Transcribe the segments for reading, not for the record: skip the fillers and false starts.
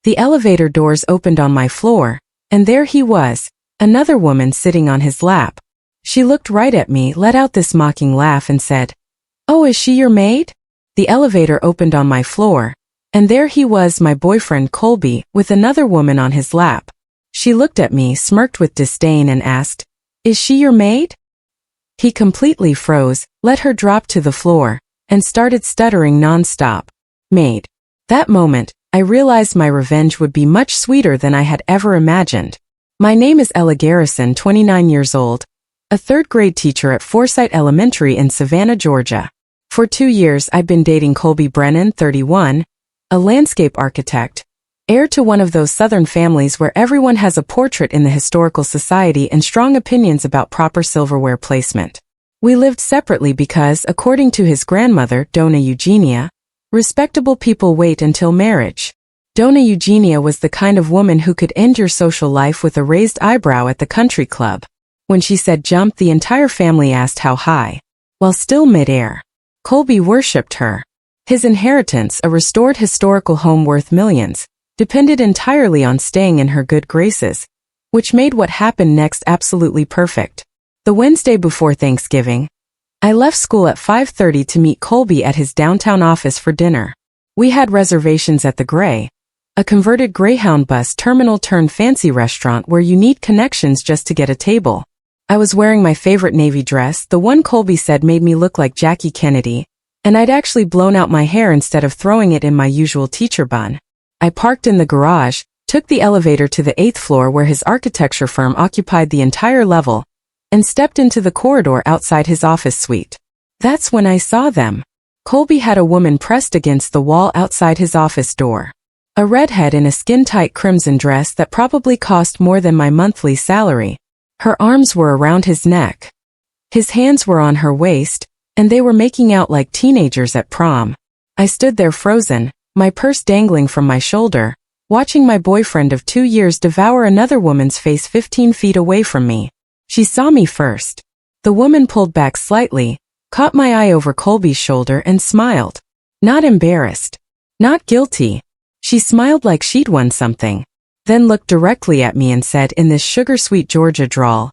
The elevator doors opened on my floor, and there he was, another woman sitting on his lap. She looked right at me, let out this mocking laugh and said, "Oh, is she your maid?" The elevator opened on my floor, and there he was, my boyfriend Colby, with another woman on his lap. She looked at me, smirked with disdain and asked, "Is she your maid?" He completely froze, let her drop to the floor, and started stuttering non-stop. Maid. That moment, I realized my revenge would be much sweeter than I had ever imagined. My name is Ella Garrison, 29 years old, a third-grade teacher at Forsyth Elementary in Savannah, Georgia. For 2 years I'd been dating Colby Brennan, 31, a landscape architect, heir to one of those Southern families where everyone has a portrait in the historical society and strong opinions about proper silverware placement. We lived separately because, according to his grandmother, Dona Eugenia, respectable people wait until marriage. Dona Eugenia was the kind of woman who could end your social life with a raised eyebrow at the country club. When she said jump, the entire family asked how high. While still mid-air, Colby worshipped her. His inheritance, a restored historical home worth millions, depended entirely on staying in her good graces, which made what happened next absolutely perfect. The Wednesday before Thanksgiving, I left school at 5:30 to meet Colby at his downtown office for dinner. We had reservations at the Gray, a converted Greyhound bus terminal-turned-fancy restaurant where you need connections just to get a table. I was wearing my favorite navy dress, the one Colby said made me look like Jackie Kennedy, and I'd actually blown out my hair instead of throwing it in my usual teacher bun. I parked in the garage, took the elevator to the 8th floor where his architecture firm occupied the entire level, and stepped into the corridor outside his office suite. That's when I saw them. Colby had a woman pressed against the wall outside his office door. A redhead in a skin-tight crimson dress that probably cost more than my monthly salary. Her arms were around his neck. His hands were on her waist, and they were making out like teenagers at prom. I stood there frozen, my purse dangling from my shoulder, watching my boyfriend of 2 years devour another woman's face 15 feet away from me. She saw me first. The woman pulled back slightly, caught my eye over Colby's shoulder and smiled. Not embarrassed. Not guilty. She smiled like she'd won something. Then looked directly at me and said in this sugar-sweet Georgia drawl,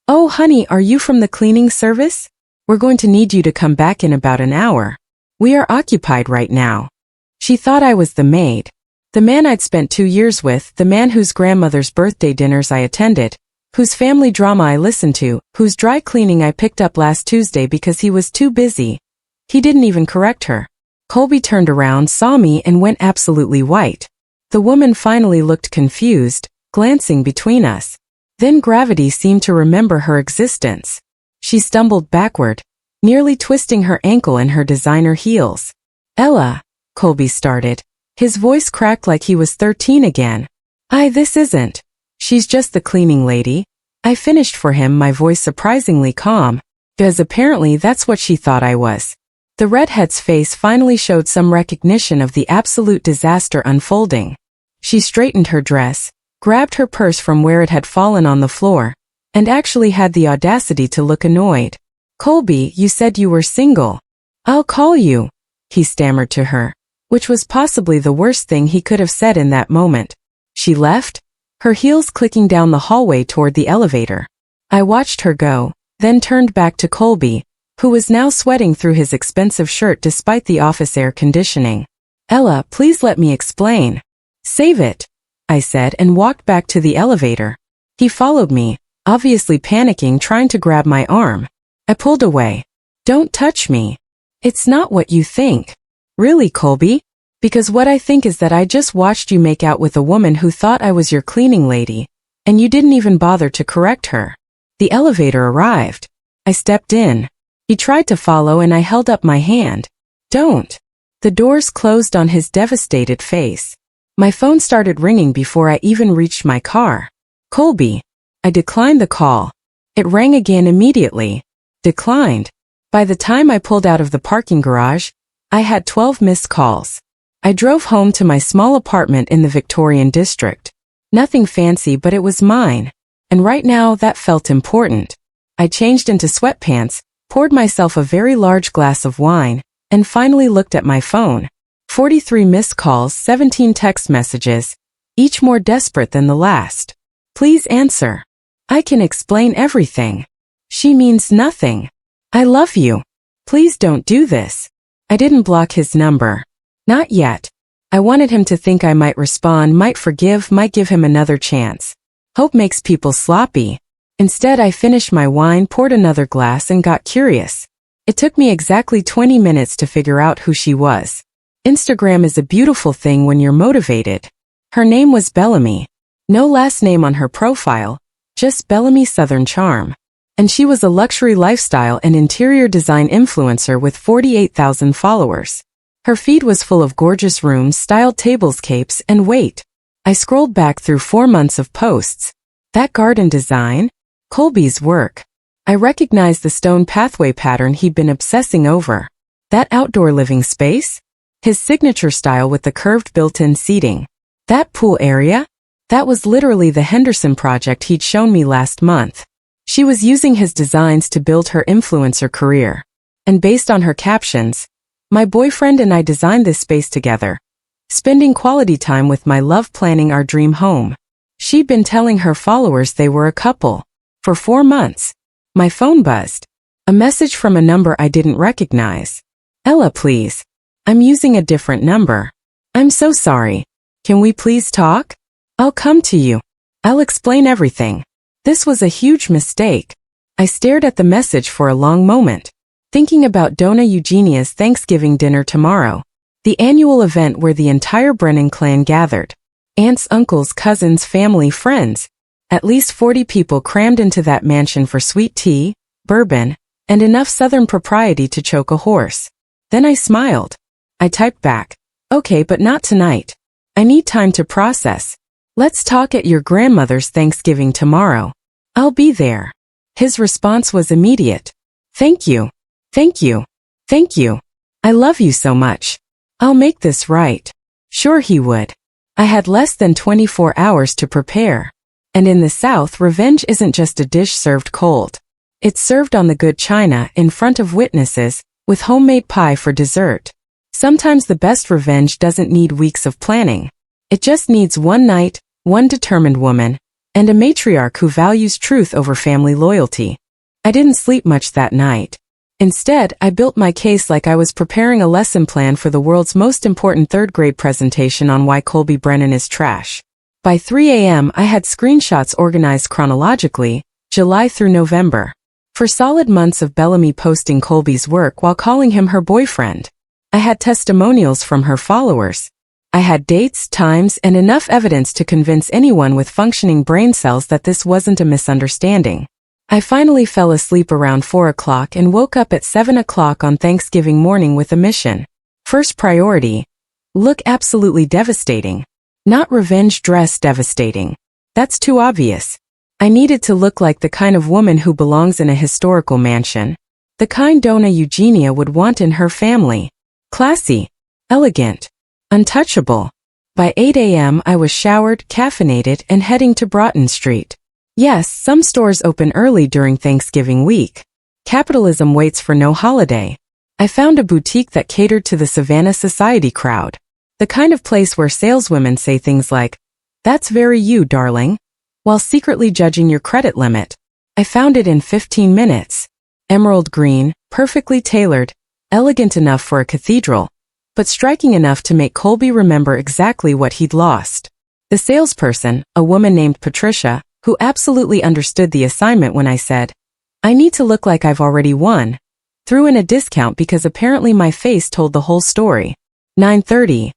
"Oh honey, are you from the cleaning service? We're going to need you to come back in about an hour. We are occupied right now." She thought I was the maid. The man I'd spent 2 years with, the man whose grandmother's birthday dinners I attended, whose family drama I listened to, whose dry cleaning I picked up last Tuesday because he was too busy. He didn't even correct her. Colby turned around, saw me, and went absolutely white. The woman finally looked confused, glancing between us. Then gravity seemed to remember her existence. She stumbled backward, nearly twisting her ankle in her designer heels. "Ella," Colby started. His voice cracked like he was 13 again. This isn't. She's just the cleaning lady." I finished for him, my voice surprisingly calm, because apparently that's what she thought I was. The redhead's face finally showed some recognition of the absolute disaster unfolding. She straightened her dress, grabbed her purse from where it had fallen on the floor, and actually had the audacity to look annoyed. "Colby, you said you were single." "I'll call you," he stammered to her, which was possibly the worst thing he could have said in that moment. She left, her heels clicking down the hallway toward the elevator. I watched her go, then turned back to Colby, who was now sweating through his expensive shirt despite the office air conditioning. "Ella, please let me explain." "Save it," I said and walked back to the elevator. He followed me, obviously panicking, trying to grab my arm. I pulled away. "Don't touch me. It's not what you think." "Really, Colby? Because what I think is that I just watched you make out with a woman who thought I was your cleaning lady, and you didn't even bother to correct her." The elevator arrived. I stepped in. He tried to follow and I held up my hand. "Don't." The doors closed on his devastated face. My phone started ringing before I even reached my car. "Colby." I declined the call. It rang again immediately. Declined. By the time I pulled out of the parking garage, I had 12 missed calls. I drove home to my small apartment in the Victorian district. Nothing fancy, but it was mine. And right now that felt important. I changed into sweatpants, poured myself a very large glass of wine, and finally looked at my phone. 43 missed calls, 17 text messages, each more desperate than the last. Please answer. I can explain everything. She means nothing. I love you. Please don't do this. I didn't block his number. Not yet. I wanted him to think I might respond, might forgive, might give him another chance. Hope makes people sloppy. Instead, I finished my wine, poured another glass, and got curious. It took me exactly 20 minutes to figure out who she was. Instagram is a beautiful thing when you're motivated. Her name was Bellamy. No last name on her profile, just Bellamy Southern Charm. And she was a luxury lifestyle and interior design influencer with 48,000 followers. Her feed was full of gorgeous rooms, styled tablescapes, and wait. I scrolled back through 4 months of posts. That garden design? Colby's work. I recognized the stone pathway pattern he'd been obsessing over. That outdoor living space? His signature style with the curved built-in seating. That pool area? That was literally the Henderson project he'd shown me last month. She was using his designs to build her influencer career. And based on her captions, my boyfriend and I designed this space together, spending quality time with my love planning our dream home. She'd been telling her followers they were a couple. For 4 months. My phone buzzed. A message from a number I didn't recognize. Ella, please. I'm using a different number. I'm so sorry. Can we please talk? I'll come to you. I'll explain everything. This was a huge mistake. I stared at the message for a long moment, thinking about Donna Eugenia's Thanksgiving dinner tomorrow, the annual event where the entire Brennan clan gathered. Aunts, uncles, cousins, family, friends. At least 40 people crammed into that mansion for sweet tea, bourbon, and enough Southern propriety to choke a horse. Then I smiled. I typed back, okay, but not tonight. I need time to process. Let's talk at your grandmother's Thanksgiving tomorrow. I'll be there. His response was immediate. Thank you. Thank you. Thank you. I love you so much. I'll make this right. Sure he would. I had less than 24 hours to prepare. And in the South, revenge isn't just a dish served cold. It's served on the good china, in front of witnesses, with homemade pie for dessert. Sometimes the best revenge doesn't need weeks of planning. It just needs one night, one determined woman, and a matriarch who values truth over family loyalty. I didn't sleep much that night. Instead, I built my case like I was preparing a lesson plan for the world's most important third-grade presentation on why Colby Brennan is trash. By 3 a.m. I had screenshots organized chronologically, July through November. For solid months of Bellamy posting Colby's work while calling him her boyfriend. I had testimonials from her followers. I had dates, times, and enough evidence to convince anyone with functioning brain cells that this wasn't a misunderstanding. I finally fell asleep around 4 o'clock and woke up at 7 o'clock on Thanksgiving morning with a mission. First priority. Look absolutely devastating. Not revenge dress devastating. That's too obvious. I needed to look like the kind of woman who belongs in a historical mansion. The kind Donna Eugenia would want in her family. Classy. Elegant. Untouchable. By 8 a.m. I was showered, caffeinated, and heading to Broughton Street. Yes, some stores open early during Thanksgiving week. Capitalism waits for no holiday. I found a boutique that catered to the Savannah society crowd. The kind of place where saleswomen say things like, "That's very you, darling," while secretly judging your credit limit. I found it in 15 minutes. Emerald green, perfectly tailored, elegant enough for a cathedral, but striking enough to make Colby remember exactly what he'd lost. The salesperson, a woman named Patricia, who absolutely understood the assignment when I said, "I need to look like I've already won," threw in a discount because apparently my face told the whole story. 9:30.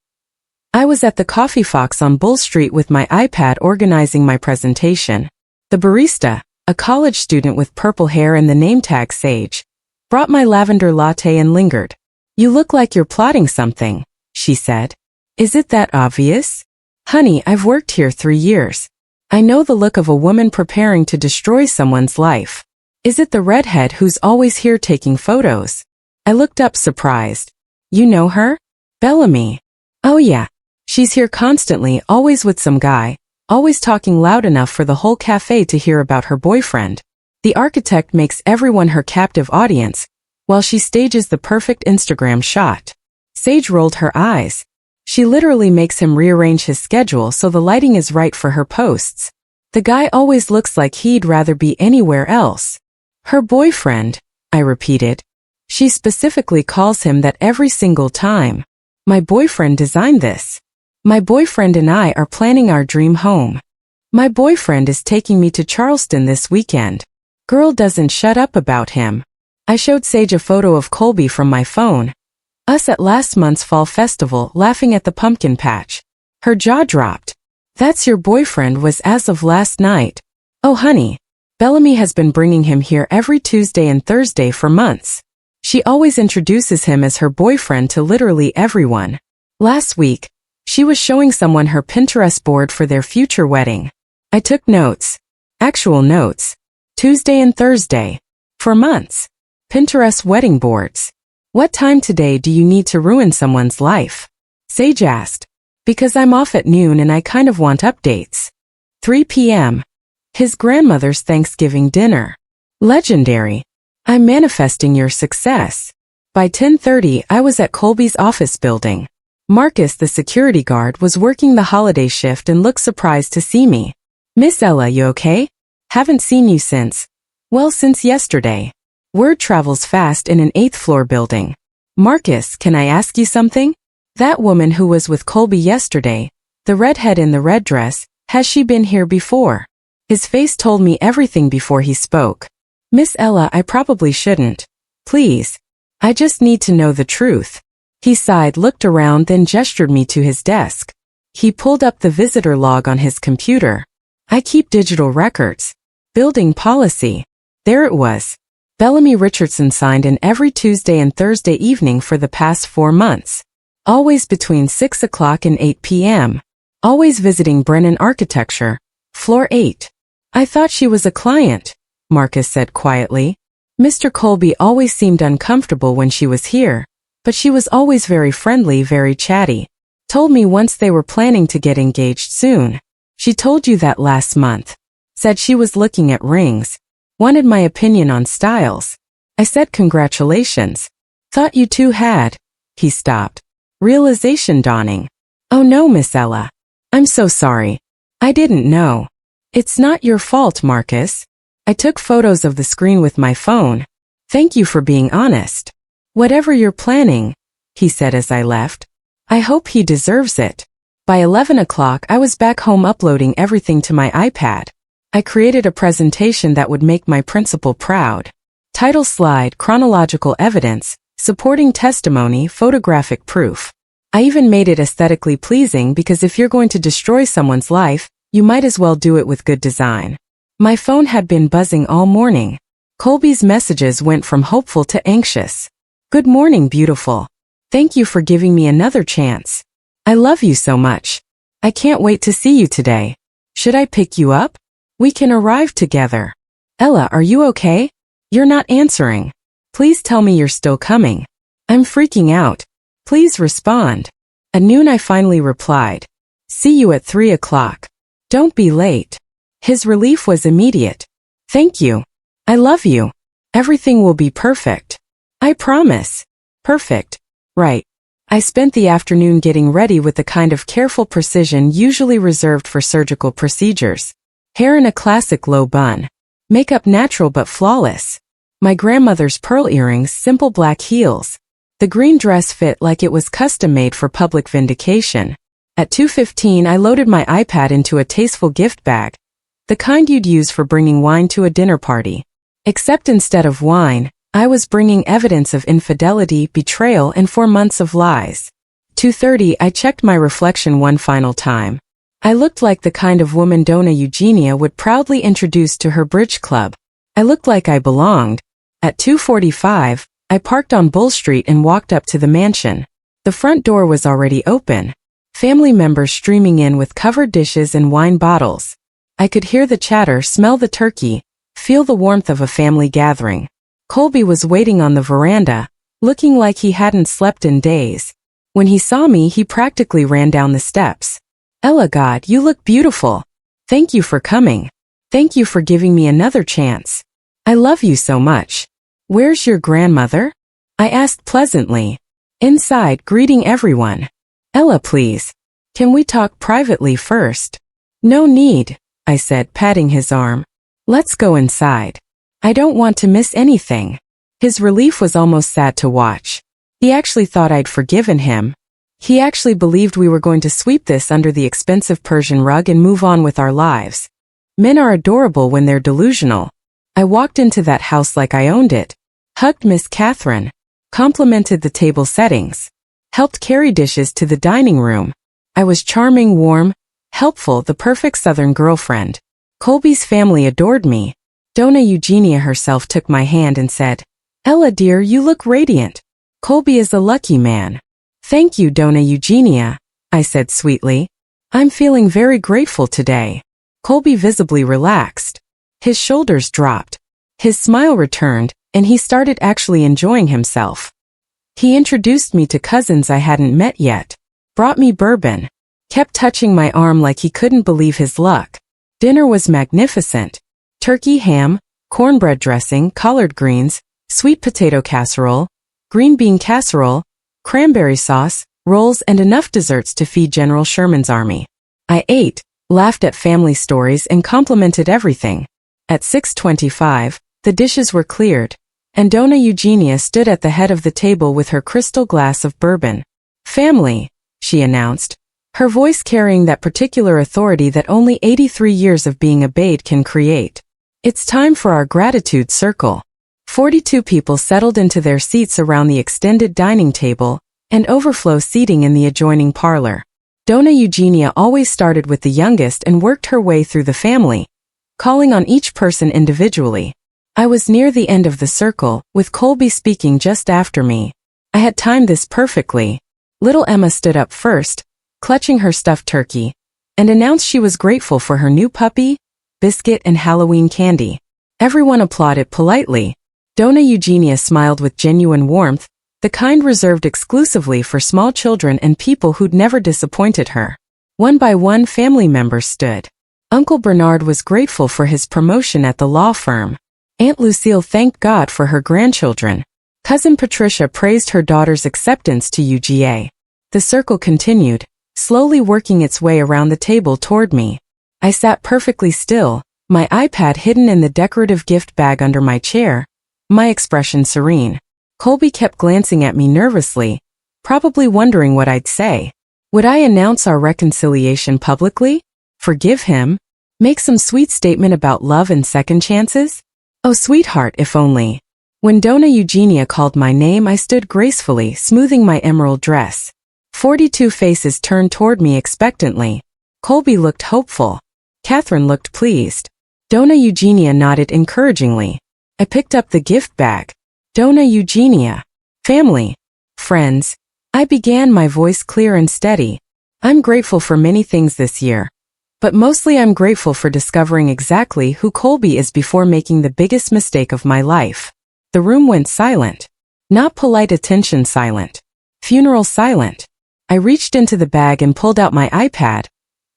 I was at the Coffee Fox on Bull Street with my iPad organizing my presentation. The barista, a college student with purple hair and the name tag Sage, brought my lavender latte and lingered. "You look like you're plotting something," she said. "Is it that obvious?" "Honey, I've worked here 3 years. I know the look of a woman preparing to destroy someone's life. Is it the redhead who's always here taking photos?" I looked up surprised. "You know her? Bellamy." "Oh yeah. She's here constantly, always with some guy, always talking loud enough for the whole cafe to hear about her boyfriend. The architect makes everyone her captive audience, while she stages the perfect Instagram shot." Sage rolled her eyes. She literally makes him rearrange his schedule so the lighting is right for her posts. The guy always looks like he'd rather be anywhere else. Her boyfriend, I repeated. She specifically calls him that every single time. My boyfriend designed this. My boyfriend and I are planning our dream home. My boyfriend is taking me to Charleston this weekend. Girl doesn't shut up about him. I showed Sage a photo of Colby from my phone. Us at last month's fall festival laughing at the pumpkin patch. Her jaw dropped. That's your boyfriend was as of last night. Oh honey. Bellamy has been bringing him here every Tuesday and Thursday for months. She always introduces him as her boyfriend to literally everyone. Last week, she was showing someone her Pinterest board for their future wedding. I took notes. Actual notes. Tuesday and Thursday. For months. Pinterest wedding boards. What time today do you need to ruin someone's life? Sage asked. Because I'm off at noon and I kind of want updates. 3 p.m. His grandmother's Thanksgiving dinner. Legendary. I'm manifesting your success. By 10:30 I was at Colby's office building. Marcus, the security guard, was working the holiday shift and looked surprised to see me. Miss Ella, you okay? Haven't seen you since. Well, since yesterday. Word travels fast in an 8th floor building. Marcus, can I ask you something? That woman who was with Colby yesterday, the redhead in the red dress, has she been here before? His face told me everything before he spoke. Miss Ella, I probably shouldn't. Please. I just need to know the truth. He sighed, looked around, then gestured me to his desk. He pulled up the visitor log on his computer. I keep digital records. Building policy. There it was. Bellamy Richardson signed in every Tuesday and Thursday evening for the past 4 months. Always between 6 o'clock and 8 p.m. Always visiting Brennan Architecture, floor 8. I thought she was a client, Marcus said quietly. Mr. Colby always seemed uncomfortable when she was here, but she was always very friendly, very chatty. Told me once they were planning to get engaged soon. She told you that last month. Said she was looking at rings. Wanted my opinion on styles. I said congratulations. Thought you two had. He stopped. Realization dawning. Oh no, Miss Ella. I'm so sorry. I didn't know. It's not your fault, Marcus. I took photos of the screen with my phone. Thank you for being honest. Whatever you're planning, he said as I left. I hope he deserves it. By 11 o'clock I was back home uploading everything to my iPad. I created a presentation that would make my principal proud. Title slide, chronological evidence, supporting testimony, photographic proof. I even made it aesthetically pleasing because if you're going to destroy someone's life, you might as well do it with good design. My phone had been buzzing all morning. Colby's messages went from hopeful to anxious. Good morning, beautiful. Thank you for giving me another chance. I love you so much. I can't wait to see you today. Should I pick you up? We can arrive together. Ella, are you okay? You're not answering. Please tell me you're still coming. I'm freaking out. Please respond. At noon I finally replied. See you at 3 o'clock. Don't be late. His relief was immediate. Thank you. I love you. Everything will be perfect. I promise. Perfect. Right. I spent the afternoon getting ready with the kind of careful precision usually reserved for surgical procedures. Hair in a classic low bun. Makeup natural but flawless. My grandmother's pearl earrings, simple black heels. The green dress fit like it was custom-made for public vindication. At 2:15 I loaded my iPad into a tasteful gift bag. The kind you'd use for bringing wine to a dinner party. Except instead of wine, I was bringing evidence of infidelity, betrayal, and 4 months of lies. 2:30 I checked my reflection one final time. I looked like the kind of woman Donna Eugenia would proudly introduce to her bridge club. I looked like I belonged. At 2:45, I parked on Bull Street and walked up to the mansion. The front door was already open. Family members streaming in with covered dishes and wine bottles. I could hear the chatter, smell the turkey, feel the warmth of a family gathering. Colby was waiting on the veranda, looking like he hadn't slept in days. When he saw me, he practically ran down the steps. Ella, God, you look beautiful. Thank you for coming. Thank you for giving me another chance. I love you so much. Where's your grandmother? I asked pleasantly. Inside, greeting everyone. Ella, please. Can we talk privately first? No need, I said, patting his arm. Let's go inside. I don't want to miss anything. His relief was almost sad to watch. He actually thought I'd forgiven him. He actually believed we were going to sweep this under the expensive Persian rug and move on with our lives. Men are adorable when they're delusional. I walked into that house like I owned it, hugged Miss Catherine, complimented the table settings, helped carry dishes to the dining room. I was charming, warm, helpful, the perfect Southern girlfriend. Colby's family adored me. Donna Eugenia herself took my hand and said, Ella dear, you look radiant. Colby is a lucky man. Thank you, Donna Eugenia, I said sweetly. I'm feeling very grateful today. Colby visibly relaxed. His shoulders dropped. His smile returned, and he started actually enjoying himself. He introduced me to cousins I hadn't met yet, brought me bourbon, kept touching my arm like he couldn't believe his luck. Dinner was magnificent. Turkey, ham, cornbread dressing, collard greens, sweet potato casserole, green bean casserole, cranberry sauce, rolls, and enough desserts to feed General Sherman's army. I ate, laughed at family stories, and complimented everything. At 6:25, the dishes were cleared, and Donna Eugenia stood at the head of the table with her crystal glass of bourbon. Family, she announced, her voice carrying that particular authority that only 83 years of being obeyed can create. It's time for our gratitude circle. 42 people settled into their seats around the extended dining table and overflow seating in the adjoining parlor. Donna Eugenia always started with the youngest and worked her way through the family, calling on each person individually. I was near the end of the circle, with Colby speaking just after me. I had timed this perfectly. Little Emma stood up first, clutching her stuffed turkey, and announced she was grateful for her new puppy, biscuit, and Halloween candy. Everyone applauded politely. Donna Eugenia smiled with genuine warmth, the kind reserved exclusively for small children and people who'd never disappointed her. One by one, family members stood. Uncle Bernard was grateful for his promotion at the law firm. Aunt Lucille thanked God for her grandchildren. Cousin Patricia praised her daughter's acceptance to UGA. The circle continued, slowly working its way around the table toward me. I sat perfectly still, my iPad hidden in the decorative gift bag under my chair, my expression serene. Colby kept glancing at me nervously, probably wondering what I'd say. Would I announce our reconciliation publicly? Forgive him? Make some sweet statement about love and second chances? Oh, sweetheart, if only. When Donna Eugenia called my name, I stood gracefully, smoothing my emerald dress. 42 faces turned toward me expectantly. Colby looked hopeful. Catherine looked pleased. Donna Eugenia nodded encouragingly. I picked up the gift bag. Donna Eugenia. Family. Friends. I began, my voice clear and steady. I'm grateful for many things this year. But mostly I'm grateful for discovering exactly who Colby is before making the biggest mistake of my life. The room went silent. Not polite attention silent. Funeral silent. I reached into the bag and pulled out my iPad,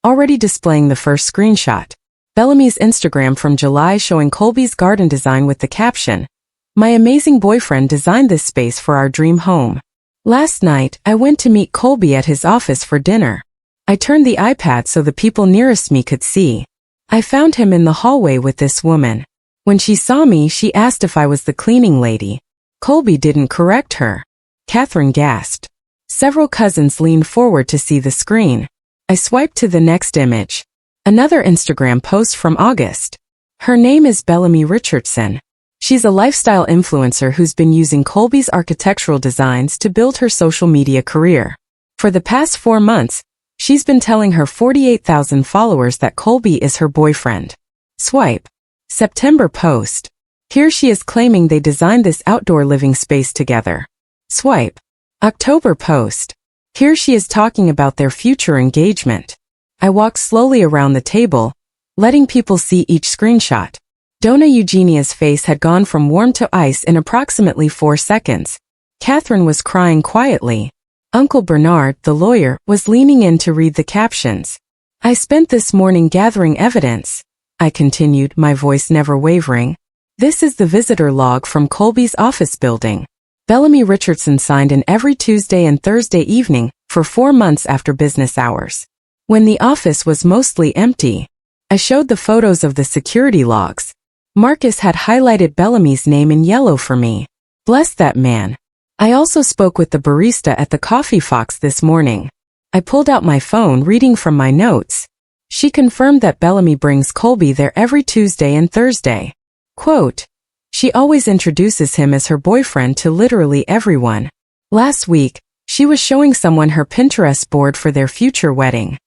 already displaying the first screenshot. Bellamy's Instagram from July showing Colby's garden design with the caption, "My amazing boyfriend designed this space for our dream home." Last night, I went to meet Colby at his office for dinner. I turned the iPad so the people nearest me could see. I found him in the hallway with this woman. When she saw me, she asked if I was the cleaning lady. Colby didn't correct her. Catherine gasped. Several cousins leaned forward to see the screen. I swiped to the next image. Another Instagram post from August. Her name is Bellamy Richardson. She's a lifestyle influencer who's been using Colby's architectural designs to build her social media career. For the past 4 months, she's been telling her 48,000 followers that Colby is her boyfriend. Swipe. September post. Here she is claiming they designed this outdoor living space together. Swipe. October post. Here she is talking about their future engagement. I walked slowly around the table, letting people see each screenshot. Donna Eugenia's face had gone from warm to ice in approximately 4 seconds. Catherine was crying quietly. Uncle Bernard, the lawyer, was leaning in to read the captions. I spent this morning gathering evidence, I continued, my voice never wavering. This is the visitor log from Colby's office building. Bellamy Richardson signed in every Tuesday and Thursday evening, for 4 months after business hours. When the office was mostly empty, I showed the photos of the security logs. Marcus had highlighted Bellamy's name in yellow for me. Bless that man. I also spoke with the barista at the Coffee Fox this morning. I pulled out my phone reading from my notes. She confirmed that Bellamy brings Colby there every Tuesday and Thursday. Quote, she always introduces him as her boyfriend to literally everyone. Last week, she was showing someone her Pinterest board for their future wedding.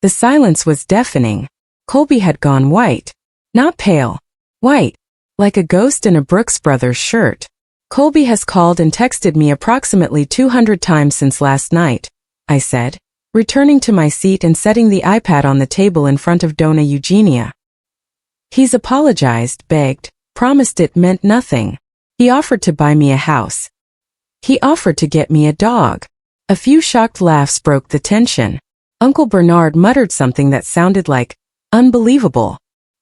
The silence was deafening. Colby had gone white. Not pale. White. Like a ghost in a Brooks Brothers shirt. Colby has called and texted me approximately 200 times since last night, I said, returning to my seat and setting the iPad on the table in front of Donna Eugenia. He's apologized, begged, promised it meant nothing. He offered to buy me a house. He offered to get me a dog. A few shocked laughs broke the tension. Uncle Bernard muttered something that sounded like, unbelievable.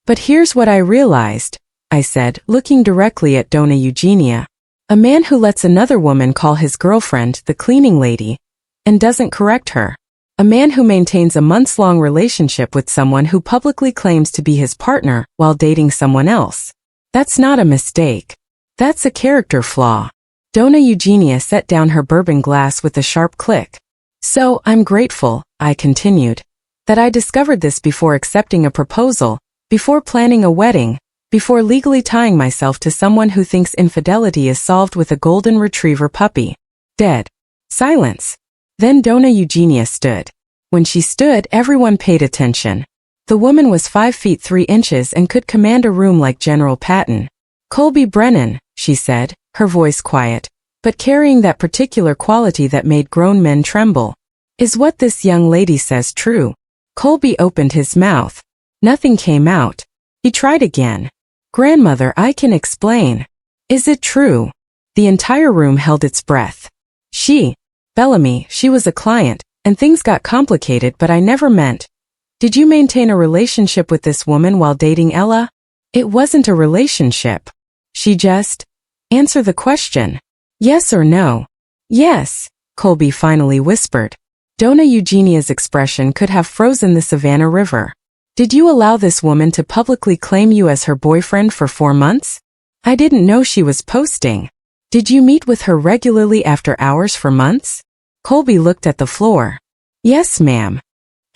But here's what I realized, I said, looking directly at Donna Eugenia. A man who lets another woman call his girlfriend the cleaning lady and doesn't correct her. A man who maintains a months-long relationship with someone who publicly claims to be his partner while dating someone else. That's not a mistake. That's a character flaw. Donna Eugenia set down her bourbon glass with a sharp click. So, I'm grateful, I continued, that I discovered this before accepting a proposal, before planning a wedding, before legally tying myself to someone who thinks infidelity is solved with a golden retriever puppy. Dead. Silence. Then Donna Eugenia stood. When she stood, everyone paid attention. The woman was 5 feet 3 inches and could command a room like General Patton. Colby Brennan, she said, her voice quiet, but carrying that particular quality that made grown men tremble. Is what this young lady says true? Colby opened his mouth. Nothing came out. He tried again. Grandmother, I can explain. Is it true? The entire room held its breath. Bellamy, she was a client, and things got complicated, but I never meant. Did you maintain a relationship with this woman while dating Ella? It wasn't a relationship. She just. Answer the question. Yes or no? Yes, Colby finally whispered. Donna Eugenia's expression could have frozen the Savannah River. Did you allow this woman to publicly claim you as her boyfriend for 4 months? I didn't know she was posting. Did you meet with her regularly after hours for months? Colby looked at the floor. Yes, ma'am.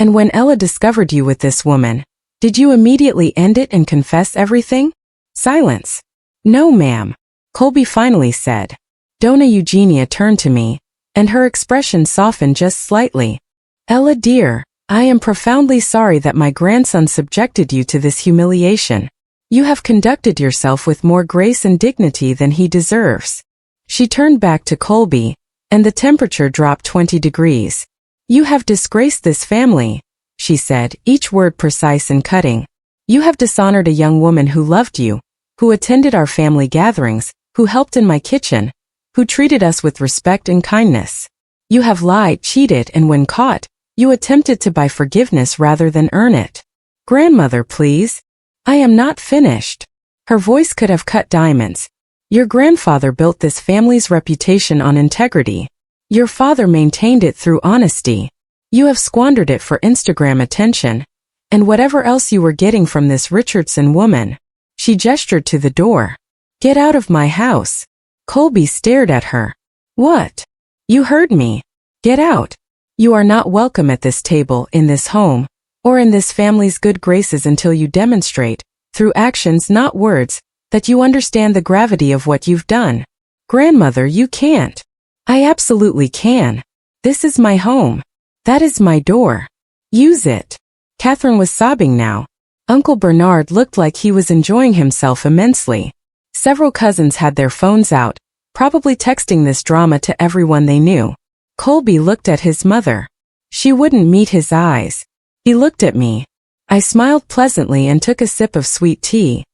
And when Ella discovered you with this woman, did you immediately end it and confess everything? Silence. No, ma'am. Colby finally said. Donna Eugenia turned to me, and her expression softened just slightly. Ella dear, I am profoundly sorry that my grandson subjected you to this humiliation. You have conducted yourself with more grace and dignity than he deserves. She turned back to Colby, and the temperature dropped 20 degrees. You have disgraced this family, she said, each word precise and cutting. You have dishonored a young woman who loved you, who attended our family gatherings, who helped in my kitchen, who treated us with respect and kindness. You have lied, cheated, and when caught, you attempted to buy forgiveness rather than earn it. Grandmother, please. I am not finished. Her voice could have cut diamonds. Your grandfather built this family's reputation on integrity. Your father maintained it through honesty. You have squandered it for Instagram attention, and whatever else you were getting from this Richardson woman. She gestured to the door. Get out of my house. Colby stared at her. What? You heard me. Get out. You are not welcome at this table, in this home, or in this family's good graces until you demonstrate, through actions not words, that you understand the gravity of what you've done. Grandmother, you can't. I absolutely can. This is my home. That is my door. Use it. Catherine was sobbing now. Uncle Bernard looked like he was enjoying himself immensely. Several cousins had their phones out, probably texting this drama to everyone they knew. Colby looked at his mother. She wouldn't meet his eyes. He looked at me. I smiled pleasantly and took a sip of sweet tea.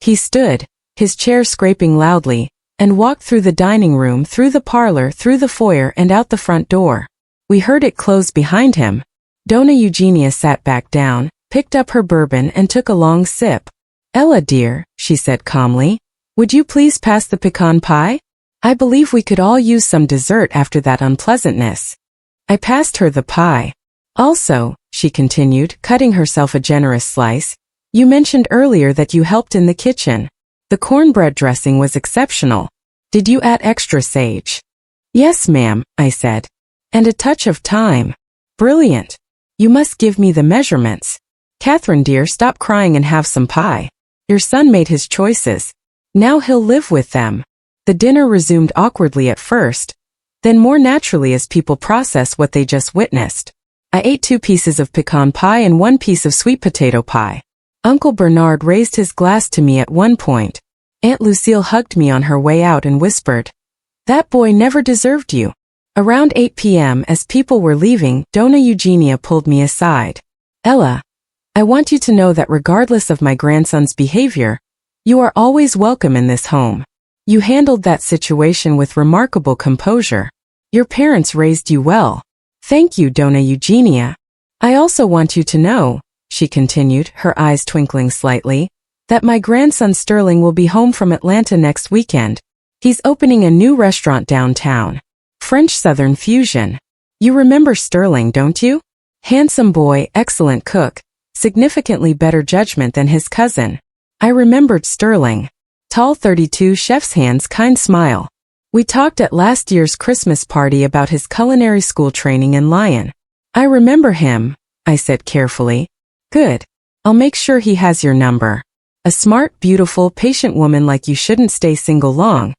He stood, his chair scraping loudly, and walked through the dining room, through the parlor, through the foyer, and out the front door. We heard it close behind him. Donna Eugenia sat back down, picked up her bourbon, and took a long sip. Ella dear, she said calmly, would you please pass the pecan pie? I believe we could all use some dessert after that unpleasantness. I passed her the pie. Also, she continued, cutting herself a generous slice, you mentioned earlier that you helped in the kitchen. The cornbread dressing was exceptional. Did you add extra sage? Yes, ma'am, I said. And a touch of thyme. Brilliant. You must give me the measurements. Catherine dear, stop crying and have some pie. Your son made his choices. Now he'll live with them. The dinner resumed awkwardly at first, then more naturally as people process what they just witnessed. I ate 2 pieces of pecan pie and 1 piece of sweet potato pie. Uncle Bernard raised his glass to me at one point. Aunt Lucille hugged me on her way out and whispered, "That boy never deserved you." Around 8 p.m. as people were leaving, Donna Eugenia pulled me aside. "Ella, I want you to know that regardless of my grandson's behavior, you are always welcome in this home. You handled that situation with remarkable composure. Your parents raised you well." "Thank you, Donna Eugenia. I also want you to know," she continued, her eyes twinkling slightly, "that my grandson Sterling will be home from Atlanta next weekend. He's opening a new restaurant downtown. French Southern Fusion. You remember Sterling, don't you? Handsome boy, excellent cook, significantly better judgment than his cousin." I remembered Sterling. Tall 32, chef's hands, kind smile. We talked at last year's Christmas party about his culinary school training in Lyon. "I remember him," I said carefully. "Good. I'll make sure he has your number. A smart, beautiful, patient woman like you shouldn't stay single long,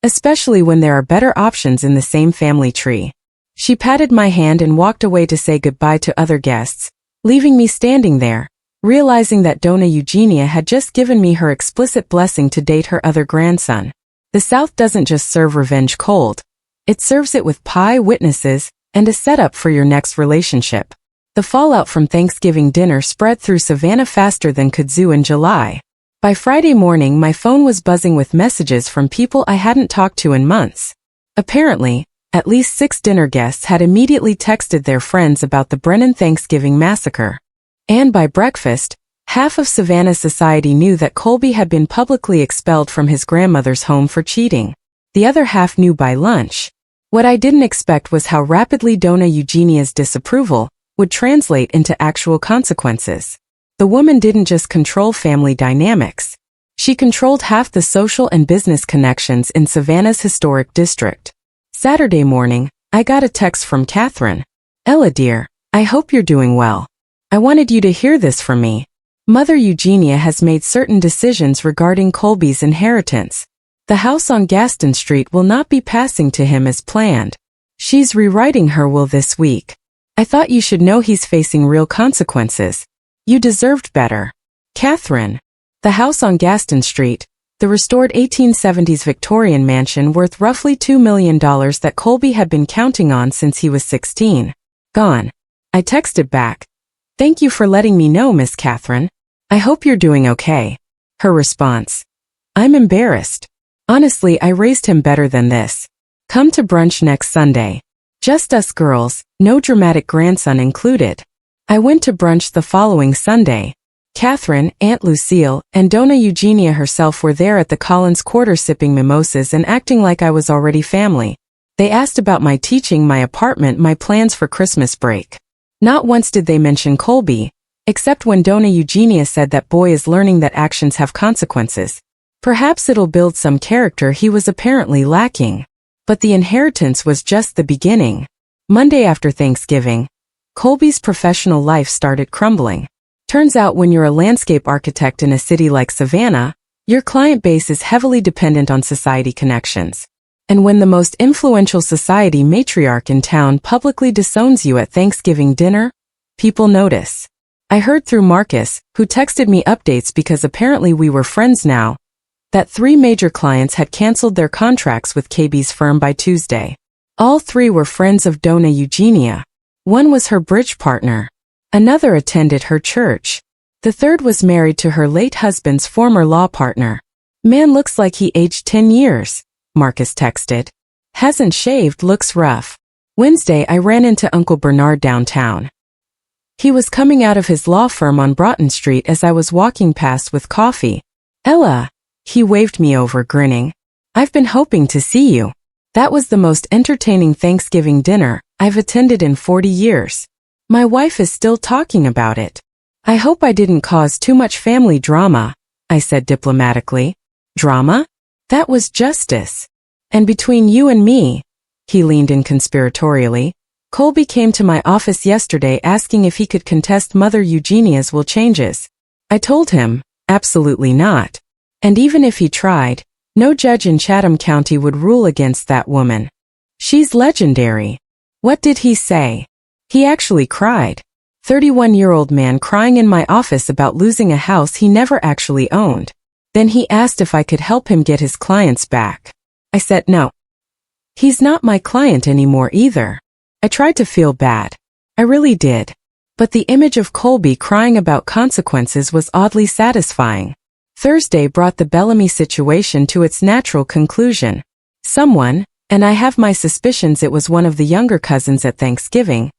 especially when there are better options in the same family tree." She patted my hand and walked away to say goodbye to other guests, leaving me standing there, realizing that Donna Eugenia had just given me her explicit blessing to date her other grandson. The South doesn't just serve revenge cold. It serves it with pie, witnesses, and a setup for your next relationship. The fallout from Thanksgiving dinner spread through Savannah faster than kudzu in July. By Friday morning, my phone was buzzing with messages from people I hadn't talked to in months. Apparently, at least 6 dinner guests had immediately texted their friends about the Brennan Thanksgiving massacre. And by breakfast, half of Savannah society knew that Colby had been publicly expelled from his grandmother's home for cheating. The other half knew by lunch. What I didn't expect was how rapidly Donna Eugenia's disapproval would translate into actual consequences. The woman didn't just control family dynamics. She controlled half the social and business connections in Savannah's historic district. Saturday morning, I got a text from Catherine. "Ella dear, I hope you're doing well. I wanted you to hear this from me. Mother Eugenia has made certain decisions regarding Colby's inheritance. The house on Gaston Street will not be passing to him as planned. She's rewriting her will this week. I thought you should know he's facing real consequences. You deserved better. Catherine." The house on Gaston Street, the restored 1870s Victorian mansion worth roughly $2 million that Colby had been counting on since he was 16. Gone. I texted back. "Thank you for letting me know, Miss Catherine. I hope you're doing okay." Her response. "I'm embarrassed. Honestly, I raised him better than this. Come to brunch next Sunday. Just us girls, no dramatic grandson included." I went to brunch the following Sunday. Catherine, Aunt Lucille, and Donna Eugenia herself were there at the Collins Quarter sipping mimosas and acting like I was already family. They asked about my teaching, my apartment, my plans for Christmas break. Not once did they mention Colby, except when Donna Eugenia said that boy is learning that actions have consequences. Perhaps it'll build some character he was apparently lacking. But the inheritance was just the beginning. Monday after Thanksgiving, Colby's professional life started crumbling. Turns out when you're a landscape architect in a city like Savannah, your client base is heavily dependent on society connections. And when the most influential society matriarch in town publicly disowns you at Thanksgiving dinner, people notice. I heard through Marcus, who texted me updates because apparently we were friends now, that 3 major clients had canceled their contracts with KB's firm by Tuesday. All 3 were friends of Donna Eugenia. One was her bridge partner. Another attended her church. The third was married to her late husband's former law partner. "Man looks like he aged 10 years, Marcus texted. "Hasn't shaved, looks rough." Wednesday I ran into Uncle Bernard downtown. He was coming out of his law firm on Broughton Street as I was walking past with coffee. "Ella," he waved me over, grinning. "I've been hoping to see you." That was the most entertaining Thanksgiving dinner I've attended in 40 years. My wife is still talking about it. I hope I didn't cause too much family drama, I said diplomatically. Drama? That was justice. And between you and me, he leaned in conspiratorially, Colby came to my office yesterday asking if he could contest Mother Eugenia's will changes. I told him, absolutely not. And even if he tried, no judge in Chatham County would rule against that woman. She's legendary. What did he say? He actually cried. 31-year-old man crying in my office about losing a house he never actually owned. Then he asked if I could help him get his clients back. I said no. He's not my client anymore either. I tried to feel bad. I really did. But the image of Colby crying about consequences was oddly satisfying. Thursday brought the Bellamy situation to its natural conclusion. Someone, and I have my suspicions it was one of the younger cousins at Thanksgiving,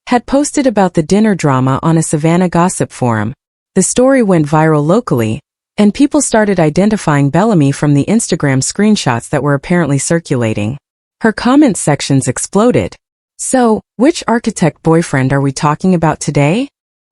had posted about the dinner drama on a Savannah gossip forum. The story went viral locally, and people started identifying Bellamy from the Instagram screenshots that were apparently circulating. Her comment sections exploded. So, which architect boyfriend are we talking about today?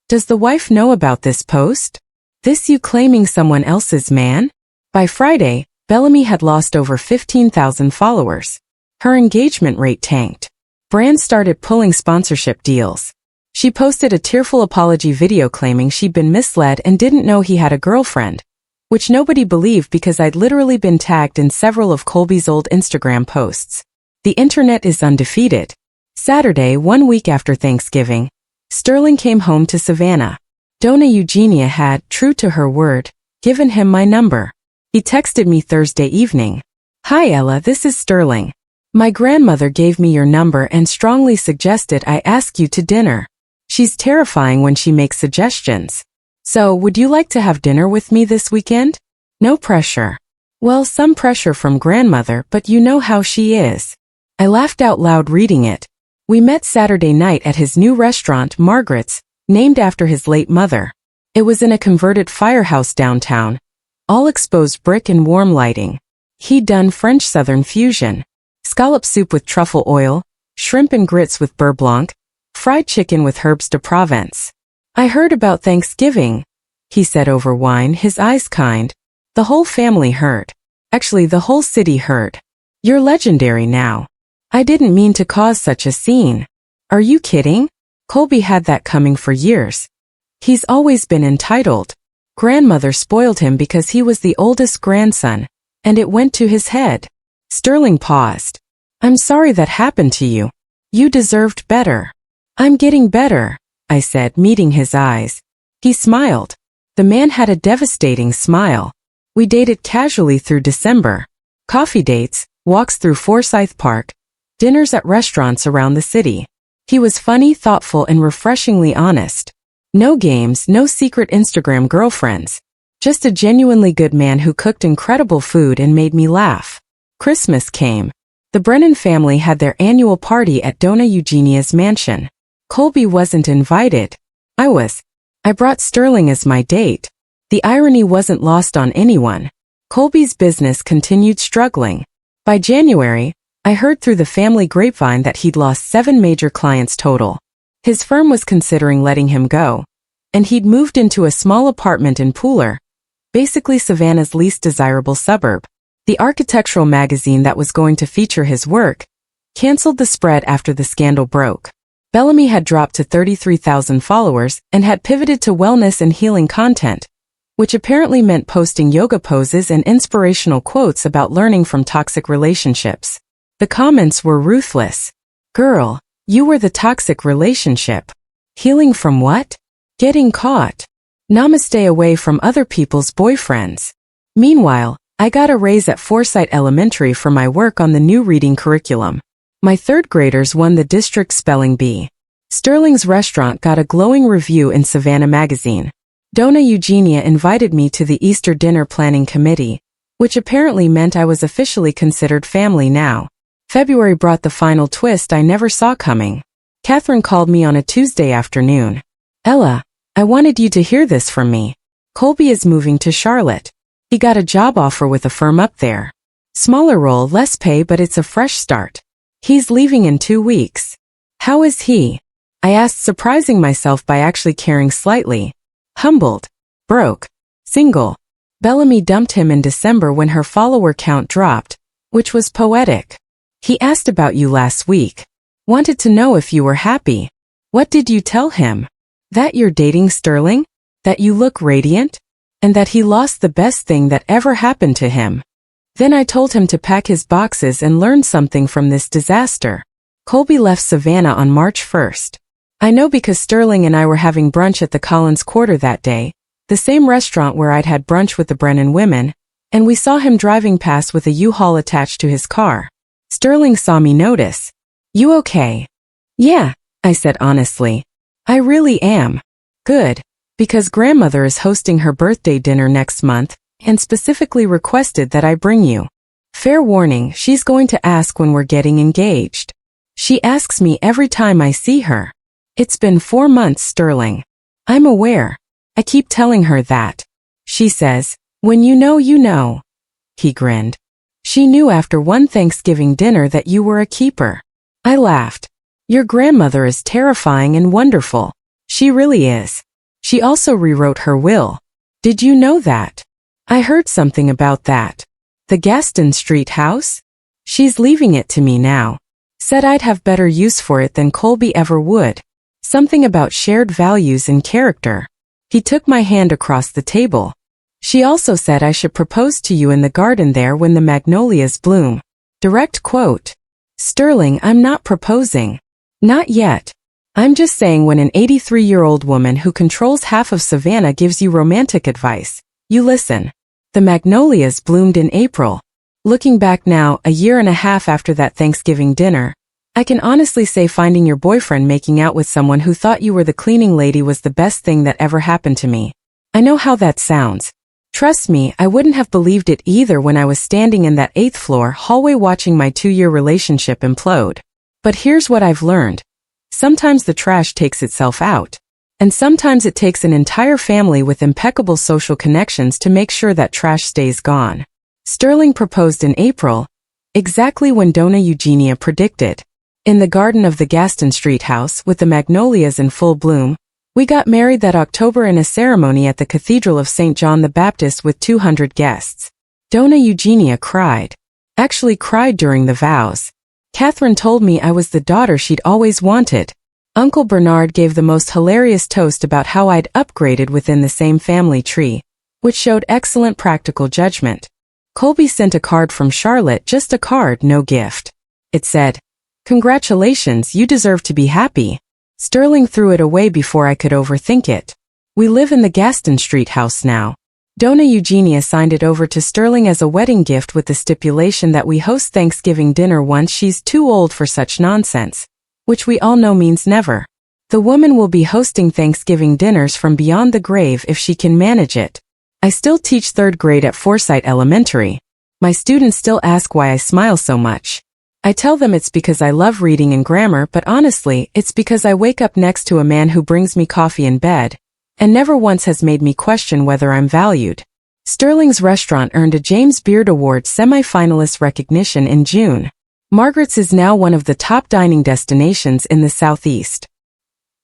Does the wife know about this post? This you claiming someone else's man? By Friday, Bellamy had lost over 15,000 followers. Her engagement rate tanked. Brands started pulling sponsorship deals. She posted a tearful apology video claiming she'd been misled and didn't know he had a girlfriend, which nobody believed because I'd literally been tagged in several of Colby's old Instagram posts. The internet is undefeated. Saturday, 1 week after Thanksgiving, Sterling came home to Savannah. Donna Eugenia had, true to her word, given him my number. He texted me Thursday evening. Hi Ella, this is Sterling. My grandmother gave me your number and strongly suggested I ask you to dinner. She's terrifying when she makes suggestions. So, would you like to have dinner with me this weekend? No pressure. Well, some pressure from grandmother, but you know how she is. I laughed out loud reading it. We met Saturday night at his new restaurant, Margaret's, named after his late mother. It was in a converted firehouse downtown, all exposed brick and warm lighting. He'd done French Southern fusion. Scallop soup with truffle oil, shrimp and grits with beurre blanc, fried chicken with herbes de Provence. I heard about Thanksgiving, he said over wine, his eyes kind. The whole family heard. Actually, the whole city heard. You're legendary now. I didn't mean to cause such a scene. Are you kidding? Colby had that coming for years. He's always been entitled. Grandmother spoiled him because he was the oldest grandson, and it went to his head. Sterling paused. I'm sorry that happened to you. You deserved better. I'm getting better, I said, meeting his eyes. He smiled. The man had a devastating smile. We dated casually through December. Coffee dates, walks through Forsyth Park, dinners at restaurants around the city. He was funny, thoughtful, and refreshingly honest. No games, no secret Instagram girlfriends. Just a genuinely good man who cooked incredible food and made me laugh. Christmas came. The Brennan family had their annual party at Donna Eugenia's mansion. Colby wasn't invited. I was. I brought Sterling as my date. The irony wasn't lost on anyone. Colby's business continued struggling. By January, I heard through the family grapevine that he'd lost 7 major clients total. His firm was considering letting him go, and he'd moved into a small apartment in Pooler, basically Savannah's least desirable suburb. The architectural magazine that was going to feature his work canceled the spread after the scandal broke. Bellamy had dropped to 33,000 followers and had pivoted to wellness and healing content, which apparently meant posting yoga poses and inspirational quotes about learning from toxic relationships. The comments were ruthless. Girl, you were the toxic relationship. Healing from what? Getting caught. Namaste away from other people's boyfriends. Meanwhile, I got a raise at Forsyth Elementary for my work on the new reading curriculum. My third graders won the district spelling bee. Sterling's restaurant got a glowing review in Savannah magazine. Donna Eugenia invited me to the Easter dinner planning committee, which apparently meant I was officially considered family now. February brought the final twist I never saw coming. Catherine called me on a Tuesday afternoon. Ella, I wanted you to hear this from me. Colby is moving to Charlotte. He got a job offer with a firm up there. Smaller role, less pay, but it's a fresh start. He's leaving in 2 weeks. How is he? I asked, surprising myself by actually caring slightly. Humbled. Broke. Single. Bellamy dumped him in December when her follower count dropped, which was poetic. He asked about you last week. Wanted to know if you were happy. What did you tell him? That you're dating Sterling? That you look radiant? And that he lost the best thing that ever happened to him. Then I told him to pack his boxes and learn something from this disaster. Colby left Savannah on March 1st. I know because Sterling and I were having brunch at the Collins Quarter that day, the same restaurant where I'd had brunch with the Brennan women, and we saw him driving past with a U-Haul attached to his car. Sterling saw me notice. You okay? Yeah, I said honestly. I really am. Good. Because grandmother is hosting her birthday dinner next month, and specifically requested that I bring you. Fair warning, she's going to ask when we're getting engaged. She asks me every time I see her. It's been 4 months, Sterling. I'm aware. I keep telling her that. She says, when you know you know. He grinned. She knew after one Thanksgiving dinner that you were a keeper. I laughed. Your grandmother is terrifying and wonderful. She really is. She also rewrote her will. Did you know that? I heard something about that. The Gaston Street house? She's leaving it to me now. Said I'd have better use for it than Colby ever would. Something about shared values and character. He took my hand across the table. She also said I should propose to you in the garden there when the magnolias bloom. Direct quote. Sterling, I'm not proposing. Not yet. I'm just saying when an 83-year-old woman who controls half of Savannah gives you romantic advice, you listen. The magnolias bloomed in April. Looking back now, a year and a half after that Thanksgiving dinner, I can honestly say finding your boyfriend making out with someone who thought you were the cleaning lady was the best thing that ever happened to me. I know how that sounds. Trust me, I wouldn't have believed it either when I was standing in that 8th floor hallway watching my 2-year relationship implode. But here's what I've learned. Sometimes the trash takes itself out. And sometimes it takes an entire family with impeccable social connections to make sure that trash stays gone. Sterling proposed in April, exactly when Donna Eugenia predicted. In the garden of the Gaston Street house with the magnolias in full bloom, we got married that October in a ceremony at the Cathedral of St. John the Baptist with 200 guests. Donna Eugenia cried. Actually cried during the vows. Catherine told me I was the daughter she'd always wanted. Uncle Bernard gave the most hilarious toast about how I'd upgraded within the same family tree, which showed excellent practical judgment. Colby sent a card from Charlotte, just a card, no gift. It said, "Congratulations, you deserve to be happy." Sterling threw it away before I could overthink it. We live in the Gaston Street house now. Donna Eugenia signed it over to Sterling as a wedding gift with the stipulation that we host Thanksgiving dinner once she's too old for such nonsense, which we all know means never. The woman will be hosting Thanksgiving dinners from beyond the grave if she can manage it. I still teach 3rd grade at Forsyth Elementary. My students still ask why I smile so much. I tell them it's because I love reading and grammar, but honestly, it's because I wake up next to a man who brings me coffee in bed, and never once has made me question whether I'm valued. Sterling's restaurant earned a James Beard Award semi-finalist recognition in June. Margaret's is now one of the top dining destinations in the Southeast.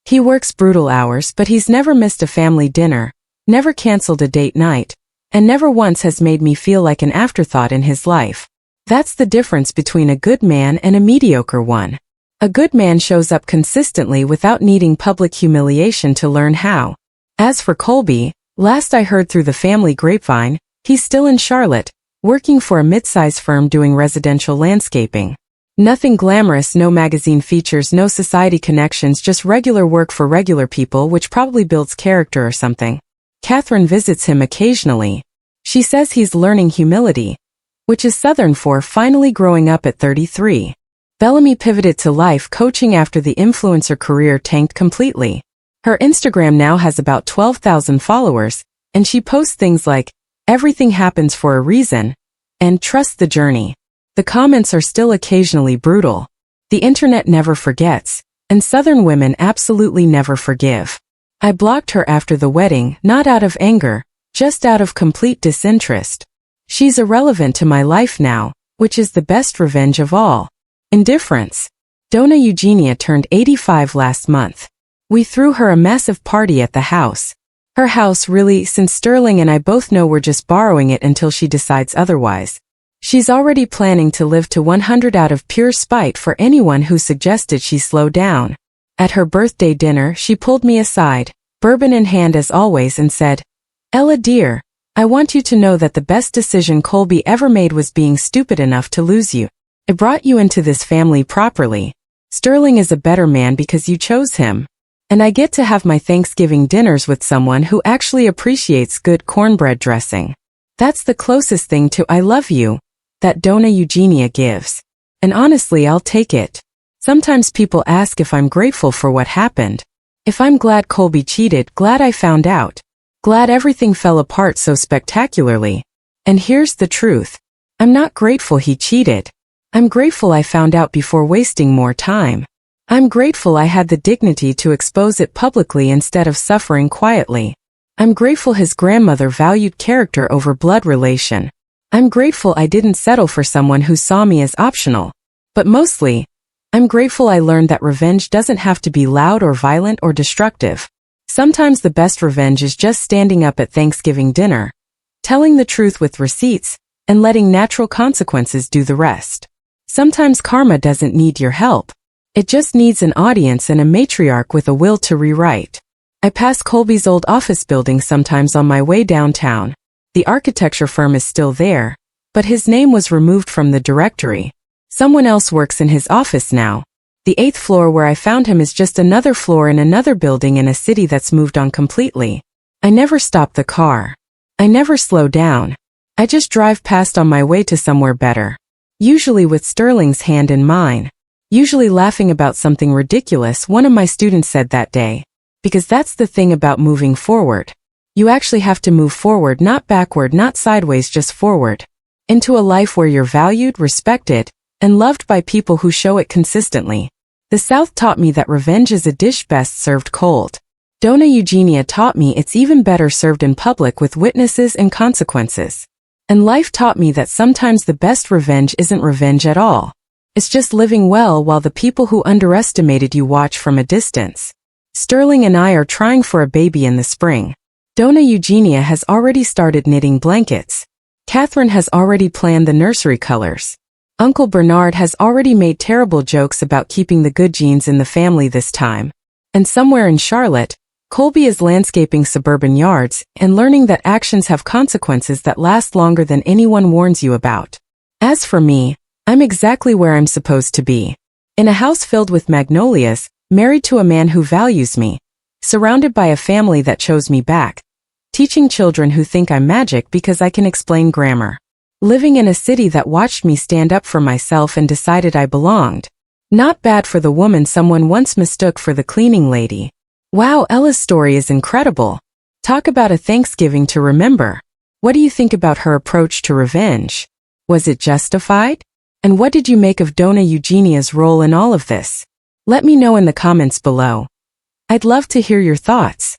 He works brutal hours, but he's never missed a family dinner, never canceled a date night, and never once has made me feel like an afterthought in his life. That's the difference between a good man and a mediocre one. A good man shows up consistently without needing public humiliation to learn how. As for Colby, last I heard through the family grapevine, he's still in Charlotte, working for a mid-size firm doing residential landscaping. Nothing glamorous, no magazine features, no society connections, just regular work for regular people, which probably builds character or something. Catherine visits him occasionally. She says he's learning humility, which is Southern for finally growing up at 33. Bellamy pivoted to life coaching after the influencer career tanked completely. Her Instagram now has about 12,000 followers, and she posts things like, "Everything happens for a reason," and "Trust the journey." The comments are still occasionally brutal. The internet never forgets, and Southern women absolutely never forgive. I blocked her after the wedding, not out of anger, just out of complete disinterest. She's irrelevant to my life now, which is the best revenge of all. Indifference. Donna Eugenia turned 85 last month. We threw her a massive party at the house. Her house really, since Sterling and I both know we're just borrowing it until she decides otherwise. She's already planning to live to 100 out of pure spite for anyone who suggested she slow down. At her birthday dinner, she pulled me aside, bourbon in hand as always, and said, "Ella dear, I want you to know that the best decision Colby ever made was being stupid enough to lose you. I brought you into this family properly. Sterling is a better man because you chose him. And I get to have my Thanksgiving dinners with someone who actually appreciates good cornbread dressing. That's the closest thing to I love you that Donna Eugenia gives. And honestly, I'll take it. Sometimes people ask if I'm grateful for what happened. If I'm glad Colby cheated, glad I found out. Glad everything fell apart so spectacularly. And here's the truth. I'm not grateful he cheated. I'm grateful I found out before wasting more time. I'm grateful I had the dignity to expose it publicly instead of suffering quietly. I'm grateful his grandmother valued character over blood relation. I'm grateful I didn't settle for someone who saw me as optional. But mostly, I'm grateful I learned that revenge doesn't have to be loud or violent or destructive. Sometimes the best revenge is just standing up at Thanksgiving dinner, telling the truth with receipts, and letting natural consequences do the rest. Sometimes karma doesn't need your help. It just needs an audience and a matriarch with a will to rewrite. I pass Colby's old office building sometimes on my way downtown. The architecture firm is still there, but his name was removed from the directory. Someone else works in his office now. The 8th floor where I found him is just another floor in another building in a city that's moved on completely. I never stop the car. I never slow down. I just drive past on my way to somewhere better. Usually with Sterling's hand in mine. Usually laughing about something ridiculous one of my students said that day. Because that's the thing about moving forward. You actually have to move forward, not backward, not sideways, just forward. Into a life where you're valued, respected, and loved by people who show it consistently. The South taught me that revenge is a dish best served cold. Donna Eugenia taught me it's even better served in public with witnesses and consequences. And life taught me that sometimes the best revenge isn't revenge at all. It's just living well while the people who underestimated you watch from a distance. Sterling and I are trying for a baby in the spring. Donna Eugenia has already started knitting blankets. Catherine has already planned the nursery colors. Uncle Bernard has already made terrible jokes about keeping the good genes in the family this time. And somewhere in Charlotte, Colby is landscaping suburban yards and learning that actions have consequences that last longer than anyone warns you about. As for me, I'm exactly where I'm supposed to be. In a house filled with magnolias, married to a man who values me, surrounded by a family that chose me back, teaching children who think I'm magic because I can explain grammar. Living in a city that watched me stand up for myself and decided I belonged. Not bad for the woman someone once mistook for the cleaning lady. Wow, Ella's story is incredible. Talk about a Thanksgiving to remember. What do you think about her approach to revenge? Was it justified? And what did you make of Donna Eugenia's role in all of this? Let me know in the comments below. I'd love to hear your thoughts.